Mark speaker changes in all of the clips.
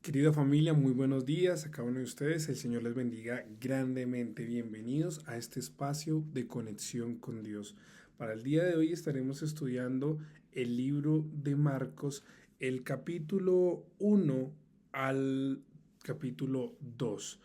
Speaker 1: Querida familia, muy buenos días a cada uno de ustedes. El Señor les bendiga grandemente. Bienvenidos a este espacio de conexión con Dios. Para el día de hoy estaremos estudiando el libro de Marcos, el capítulo 1 al capítulo 2.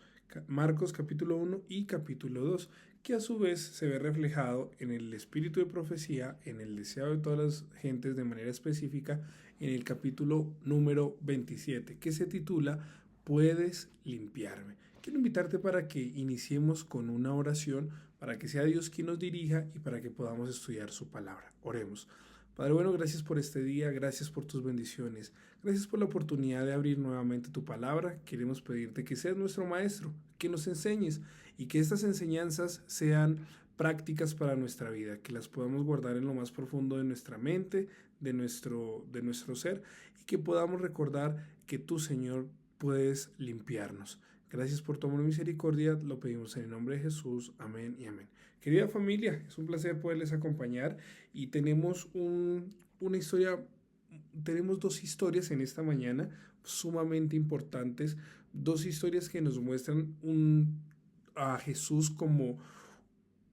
Speaker 1: Marcos capítulo 1 y capítulo 2, que a su vez se ve reflejado en el espíritu de profecía, en el deseo de todas las gentes de manera específica, en el capítulo número 27, que se titula Puedes limpiarme. Quiero invitarte para que iniciemos con una oración, para que sea Dios quien nos dirija y para que podamos estudiar su palabra. Oremos. Padre bueno, gracias por este día, gracias por tus bendiciones, gracias por la oportunidad de abrir nuevamente tu palabra. Queremos pedirte que seas nuestro maestro, que nos enseñes y que estas enseñanzas sean prácticas para nuestra vida, que las podamos guardar en lo más profundo de nuestra mente, de nuestro ser, y que podamos recordar que tú, Señor, puedes limpiarnos. Gracias por tu amor y misericordia, lo pedimos en el nombre de Jesús, amén y amén. Querida familia, es un placer poderles acompañar y una historia, tenemos dos historias en esta mañana sumamente importantes, dos historias que nos muestran a Jesús como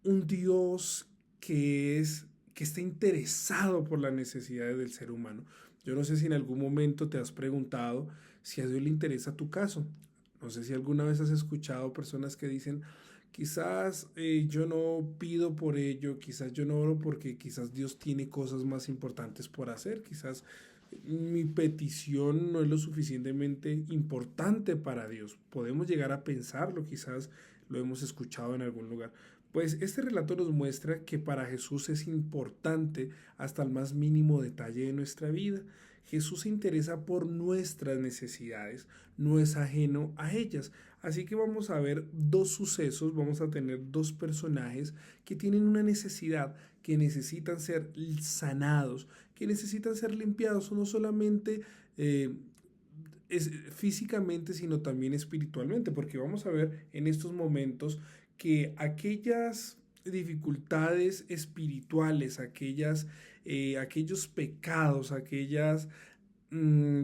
Speaker 1: un Dios que está interesado por las necesidades del ser humano. Yo no sé si en algún momento te has preguntado si a Dios le interesa tu caso. No sé si alguna vez has escuchado personas que dicen, quizás yo no pido por ello, quizás yo no oro porque quizás Dios tiene cosas más importantes por hacer, quizás mi petición no es lo suficientemente importante para Dios. Podemos llegar a pensarlo, quizás lo hemos escuchado en algún lugar. Pues este relato nos muestra que para Jesús es importante hasta el más mínimo detalle de nuestra vida. Jesús se interesa por nuestras necesidades, no es ajeno a ellas. Así que vamos a ver dos sucesos, vamos a tener dos personajes que tienen una necesidad, que necesitan ser sanados, que necesitan ser limpiados, no solamente físicamente, sino también espiritualmente, porque vamos a ver en estos momentos que aquellas dificultades espirituales, aquellos pecados, mmm,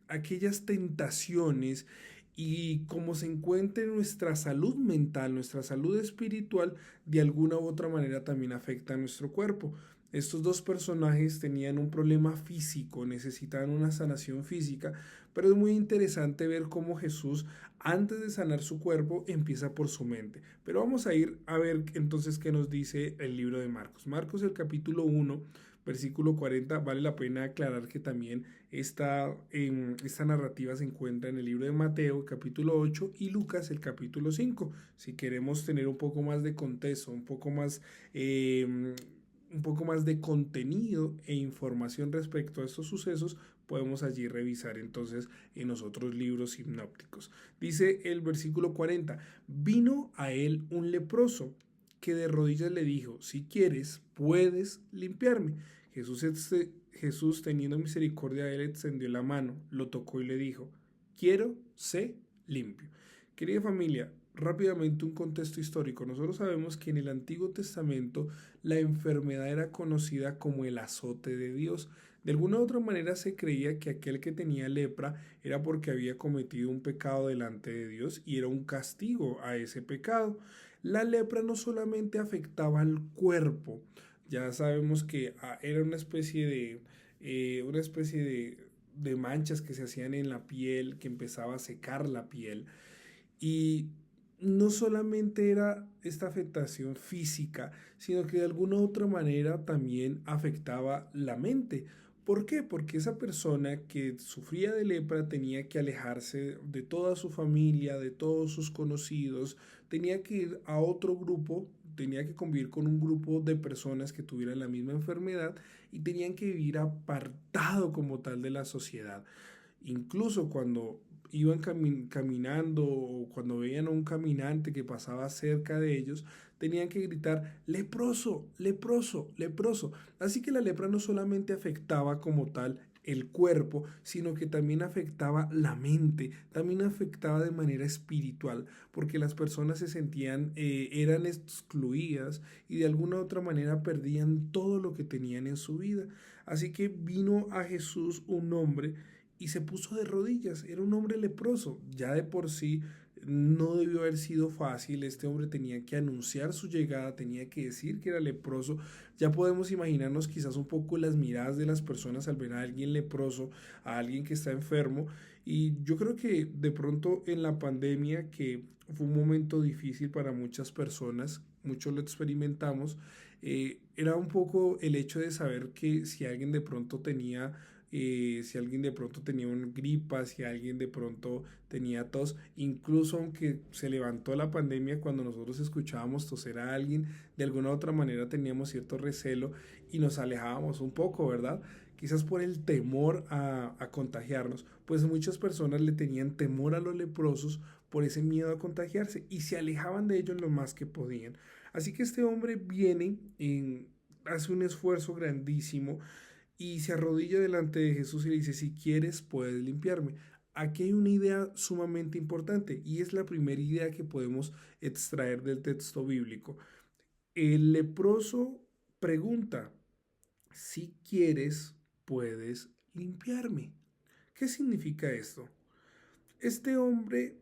Speaker 1: aquellas tentaciones y cómo se encuentre nuestra salud mental, nuestra salud espiritual, de alguna u otra manera también afecta a nuestro cuerpo. Estos dos personajes tenían un problema físico, necesitaban una sanación física, pero es muy interesante ver cómo Jesús, antes de sanar su cuerpo, empieza por su mente. Pero vamos a ir a ver entonces qué nos dice el libro de Marcos. Marcos, el capítulo 1, versículo 40, vale la pena aclarar que también esta narrativa se encuentra en el libro de Mateo, capítulo 8, y Lucas, el capítulo 5. Si queremos tener un poco más de contexto, un poco más de contenido e información respecto a estos sucesos, podemos allí revisar entonces en los otros libros sinópticos. Dice el versículo 40, vino a él un leproso que de rodillas le dijo, si quieres, puedes limpiarme. Jesús, teniendo misericordia de él, extendió la mano, lo tocó y le dijo, quiero, sé limpio. Querida familia, rápidamente un contexto histórico. Nosotros sabemos que en el Antiguo Testamento la enfermedad era conocida como el azote de Dios. De alguna u otra manera se creía que aquel que tenía lepra era porque había cometido un pecado delante de Dios y era un castigo a ese pecado. La lepra no solamente afectaba al cuerpo, ya sabemos que era una especie de manchas que se hacían en la piel, que empezaba a secar la piel. Y no solamente era esta afectación física, sino que de alguna u otra manera también afectaba la mente. ¿Por qué? Porque esa persona que sufría de lepra tenía que alejarse de toda su familia, de todos sus conocidos, tenía que ir a otro grupo, tenía que convivir con un grupo de personas que tuvieran la misma enfermedad y tenían que vivir apartado como tal de la sociedad. Incluso cuando iban caminando o cuando veían a un caminante que pasaba cerca de ellos, tenían que gritar, leproso, leproso, leproso. Así que la lepra no solamente afectaba como tal el cuerpo, sino que también afectaba la mente, también afectaba de manera espiritual, porque las personas se sentían, eran excluidas y de alguna u otra manera perdían todo lo que tenían en su vida. Así que vino a Jesús un hombre y se puso de rodillas. Era un hombre leproso. Ya de por sí no debió haber sido fácil. Este hombre tenía que anunciar su llegada, tenía que decir que era leproso. Ya podemos imaginarnos quizás un poco las miradas de las personas al ver a alguien leproso, a alguien que está enfermo. Y yo creo que de pronto en la pandemia, que fue un momento difícil para muchas personas, muchos lo experimentamos, era un poco el hecho de saber que si alguien de pronto tenía si alguien de pronto tenía una gripa, si alguien de pronto tenía tos, incluso aunque se levantó la pandemia, cuando nosotros escuchábamos toser a alguien, de alguna u otra manera teníamos cierto recelo y nos alejábamos un poco, ¿verdad? Quizás por el temor a contagiarnos, pues muchas personas le tenían temor a los leprosos por ese miedo a contagiarse y se alejaban de ellos lo más que podían. Así que este hombre viene, hace un esfuerzo grandísimo y se arrodilla delante de Jesús y le dice, si quieres, puedes limpiarme. Aquí hay una idea sumamente importante y es la primera idea que podemos extraer del texto bíblico. El leproso pregunta, si quieres, puedes limpiarme. ¿Qué significa esto? Este hombre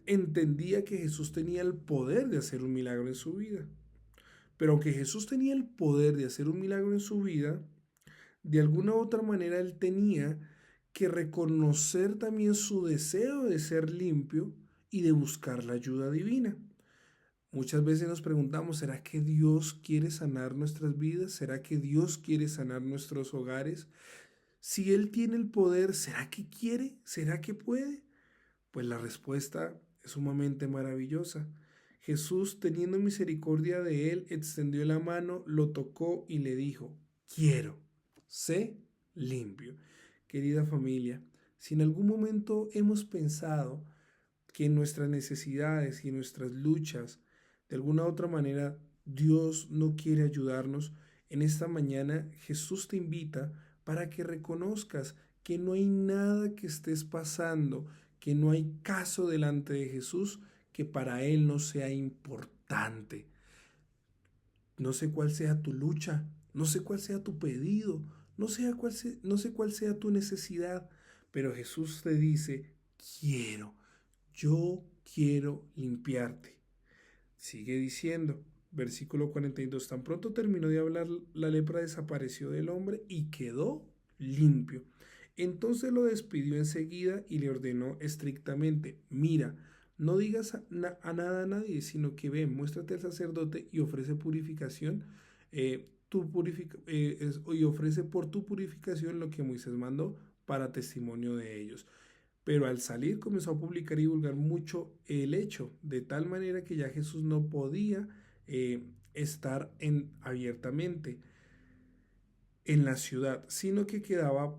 Speaker 1: entendía que Jesús tenía el poder de hacer un milagro en su vida. Pero aunque Jesús tenía el poder de hacer un milagro en su vida, de alguna u otra manera él tenía que reconocer también su deseo de ser limpio y de buscar la ayuda divina. Muchas veces nos preguntamos, ¿será que Dios quiere sanar nuestras vidas? ¿Será que Dios quiere sanar nuestros hogares? Si Él tiene el poder, ¿será que quiere? ¿Será que puede? Pues la respuesta es sumamente maravillosa. Jesús, teniendo misericordia de él, extendió la mano, lo tocó y le dijo, quiero, sé limpio. Querida familia, si en algún momento hemos pensado que en nuestras necesidades y en nuestras luchas, de alguna u otra manera, Dios no quiere ayudarnos, en esta mañana Jesús te invita para que reconozcas que no hay nada que estés pasando, que no hay caso delante de Jesús que para Él no sea importante. No sé cuál sea tu lucha, no sé cuál sea tu pedido, no sé cuál sea tu necesidad, pero Jesús te dice, quiero, yo quiero limpiarte. Sigue diciendo, versículo 42, tan pronto terminó de hablar, la lepra desapareció del hombre y quedó limpio. Entonces lo despidió enseguida y le ordenó estrictamente, mira, no digas a nada a nadie, sino que ve, muéstrate al sacerdote y ofrece purificación, y ofrece por tu purificación lo que Moisés mandó para testimonio de ellos. Pero al salir comenzó a publicar y divulgar mucho el hecho, de tal manera que ya Jesús no podía estar abiertamente en la ciudad, sino que quedaba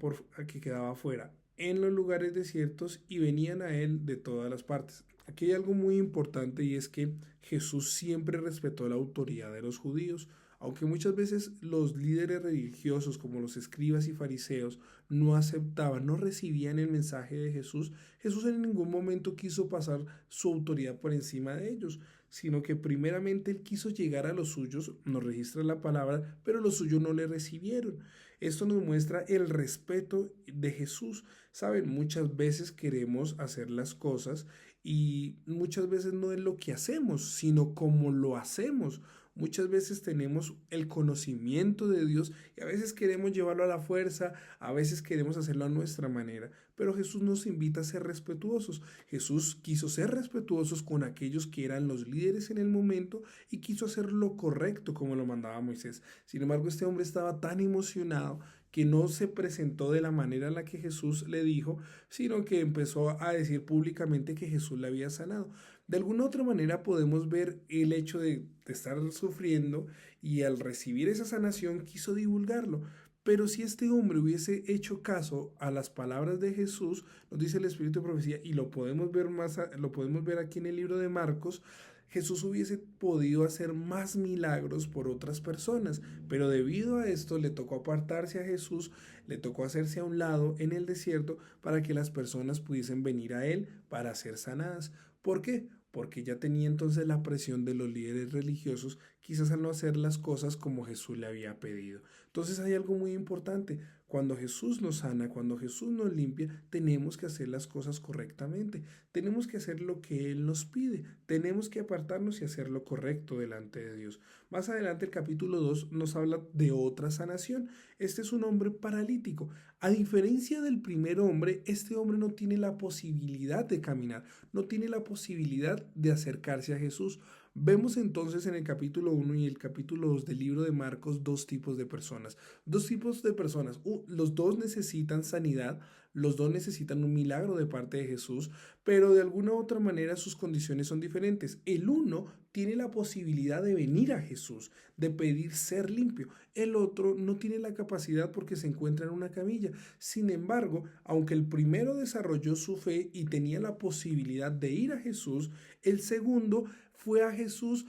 Speaker 1: afuera, en los lugares desiertos, y venían a él de todas las partes. Aquí hay algo muy importante y es que Jesús siempre respetó la autoridad de los judíos. Aunque muchas veces los líderes religiosos como los escribas y fariseos no aceptaban, no recibían el mensaje de Jesús, Jesús en ningún momento quiso pasar su autoridad por encima de ellos, sino que primeramente él quiso llegar a los suyos, nos registra la palabra, pero los suyos no le recibieron. Esto nos muestra el respeto de Jesús. Saben, muchas veces queremos hacer las cosas y muchas veces no es lo que hacemos, sino cómo lo hacemos. Muchas veces tenemos el conocimiento de Dios y a veces queremos llevarlo a la fuerza, a veces queremos hacerlo a nuestra manera, pero Jesús nos invita a ser respetuosos. Jesús quiso ser respetuosos con aquellos que eran los líderes en el momento y quiso hacer lo correcto como lo mandaba Moisés. Sin embargo, este hombre estaba tan emocionado que no se presentó de la manera en la que Jesús le dijo, sino que empezó a decir públicamente que Jesús le había sanado. De alguna otra manera podemos ver el hecho de estar sufriendo y al recibir esa sanación quiso divulgarlo. Pero si este hombre hubiese hecho caso a las palabras de Jesús, nos dice el Espíritu de Profecía, y lo podemos ver lo podemos ver aquí en el libro de Marcos, Jesús hubiese podido hacer más milagros por otras personas, pero debido a esto le tocó apartarse a Jesús, le tocó hacerse a un lado en el desierto para que las personas pudiesen venir a él para ser sanadas. ¿Por qué? Porque ya tenía entonces la presión de los líderes religiosos, quizás al no hacer las cosas como Jesús le había pedido. Entonces hay algo muy importante. Cuando Jesús nos sana, cuando Jesús nos limpia, tenemos que hacer las cosas correctamente. Tenemos que hacer lo que Él nos pide. Tenemos que apartarnos y hacer lo correcto delante de Dios. Más adelante el capítulo 2 nos habla de otra sanación. Este es un hombre paralítico. A diferencia del primer hombre, este hombre no tiene la posibilidad de caminar, no tiene la posibilidad de acercarse a Jesús. Vemos entonces en el capítulo 1 y el capítulo 2 del libro de Marcos dos tipos de personas. Dos tipos de personas. Los dos necesitan sanidad, los dos necesitan un milagro de parte de Jesús, pero de alguna u otra manera sus condiciones son diferentes. El uno tiene la posibilidad de venir a Jesús, de pedir ser limpio. El otro no tiene la capacidad porque se encuentra en una camilla. Sin embargo, aunque el primero desarrolló su fe y tenía la posibilidad de ir a Jesús, el segundo fue a Jesús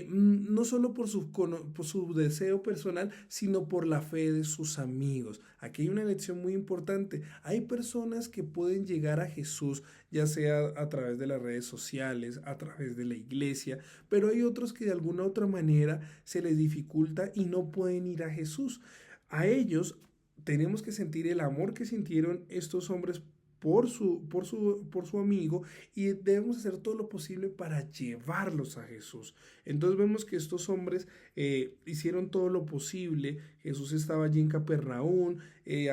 Speaker 1: no solo por su deseo personal, sino por la fe de sus amigos. Aquí hay una lección muy importante. Hay personas que pueden llegar a Jesús, ya sea a través de las redes sociales, a través de la iglesia, pero hay otros que de alguna otra manera se les dificulta y no pueden ir a Jesús. A ellos tenemos que sentir el amor que sintieron estos hombres por su amigo, y debemos hacer todo lo posible para llevarlos a Jesús. Entonces vemos que estos hombres hicieron todo lo posible. Jesús estaba allí en Capernaum,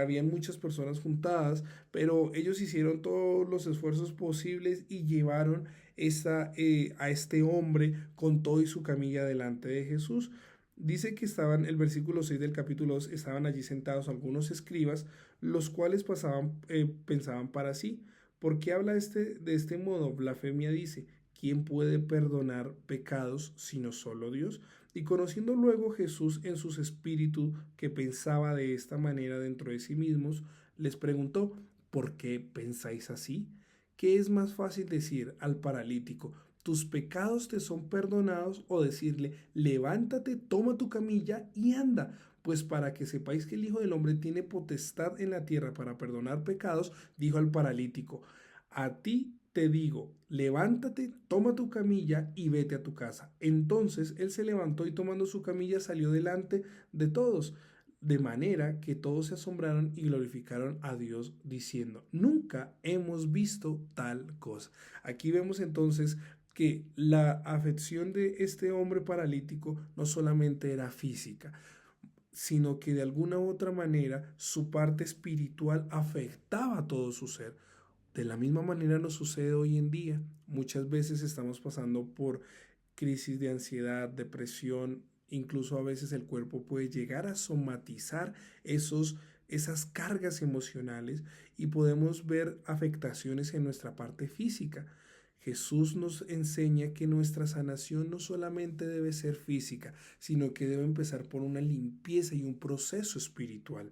Speaker 1: habían muchas personas juntadas, pero ellos hicieron todos los esfuerzos posibles y llevaron a este hombre con todo y su camilla delante de Jesús. Dice que estaban, el versículo 6 del capítulo 2, estaban allí sentados algunos escribas, los cuales pensaban para sí: ¿por qué habla de este modo? Blasfemia dice. ¿Quién puede perdonar pecados sino solo Dios? Y conociendo luego Jesús en sus espíritus que pensaba de esta manera dentro de sí mismos, les preguntó: ¿por qué pensáis así? ¿Qué es más fácil decir al paralítico: tus pecados te son perdonados, o decirle: levántate, toma tu camilla y anda? Pues para que sepáis que el Hijo del Hombre tiene potestad en la tierra para perdonar pecados, dijo al paralítico: a ti te digo, levántate, toma tu camilla y vete a tu casa. Entonces él se levantó y tomando su camilla salió delante de todos, de manera que todos se asombraron y glorificaron a Dios diciendo: nunca hemos visto tal cosa. Aquí vemos entonces que la afección de este hombre paralítico no solamente era física, sino que de alguna u otra manera su parte espiritual afectaba todo su ser. De la misma manera nos sucede hoy en día. Muchas veces estamos pasando por crisis de ansiedad, depresión, incluso a veces el cuerpo puede llegar a somatizar esas cargas emocionales, y podemos ver afectaciones en nuestra parte física. Jesús nos enseña que nuestra sanación no solamente debe ser física, sino que debe empezar por una limpieza y un proceso espiritual.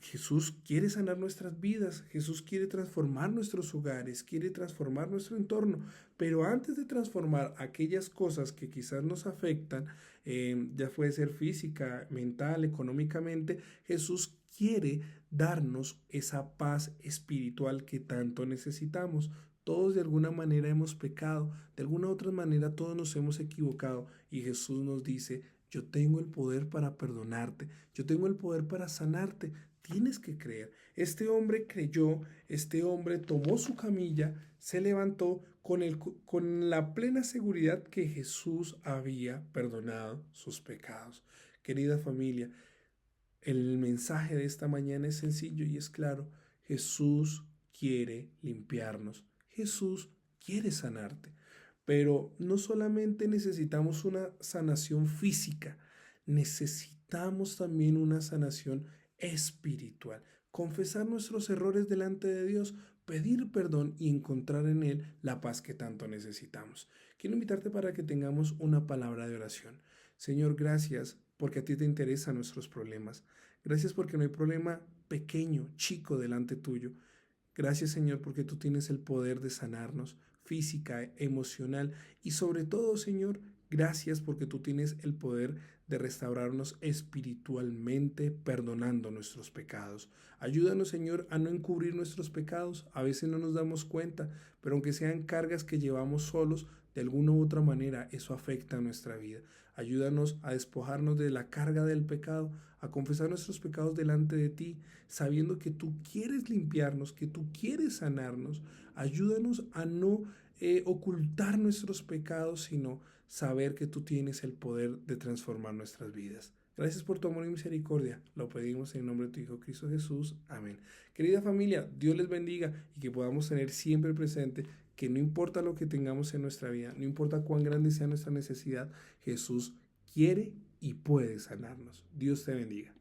Speaker 1: Jesús quiere sanar nuestras vidas, Jesús quiere transformar nuestros hogares, quiere transformar nuestro entorno, pero antes de transformar aquellas cosas que quizás nos afectan, ya puede ser física, mental, económicamente, Jesús quiere darnos esa paz espiritual que tanto necesitamos. Todos de alguna manera hemos pecado, de alguna otra manera todos nos hemos equivocado, y Jesús nos dice: yo tengo el poder para perdonarte, yo tengo el poder para sanarte. Tienes que creer. Este hombre creyó, este hombre tomó su camilla, se levantó con la plena seguridad que Jesús había perdonado sus pecados. Querida familia, el mensaje de esta mañana es sencillo y es claro. Jesús quiere limpiarnos. Jesús quiere sanarte. Pero no solamente necesitamos una sanación física, necesitamos también una sanación espiritual. Confesar nuestros errores delante de Dios, pedir perdón y encontrar en Él la paz que tanto necesitamos. Quiero invitarte para que tengamos una palabra de oración. Señor, gracias porque a ti te interesan nuestros problemas. Gracias porque no hay problema pequeño, chico delante tuyo. Gracias, Señor, porque tú tienes el poder de sanarnos física, emocional, y sobre todo, Señor, gracias porque tú tienes el poder de restaurarnos espiritualmente, perdonando nuestros pecados. Ayúdanos, Señor, a no encubrir nuestros pecados. A veces no nos damos cuenta, pero aunque sean cargas que llevamos solos, de alguna u otra manera eso afecta a nuestra vida. Ayúdanos a despojarnos de la carga del pecado, a confesar nuestros pecados delante de ti, sabiendo que tú quieres limpiarnos, que tú quieres sanarnos. Ayúdanos a no ocultar nuestros pecados, sino saber que tú tienes el poder de transformar nuestras vidas. Gracias por tu amor y misericordia. Lo pedimos en el nombre de tu Hijo Cristo Jesús. Amén. Querida familia, Dios les bendiga y que podamos tener siempre presente que no importa lo que tengamos en nuestra vida, no importa cuán grande sea nuestra necesidad, Jesús quiere y puede sanarnos. Dios te bendiga.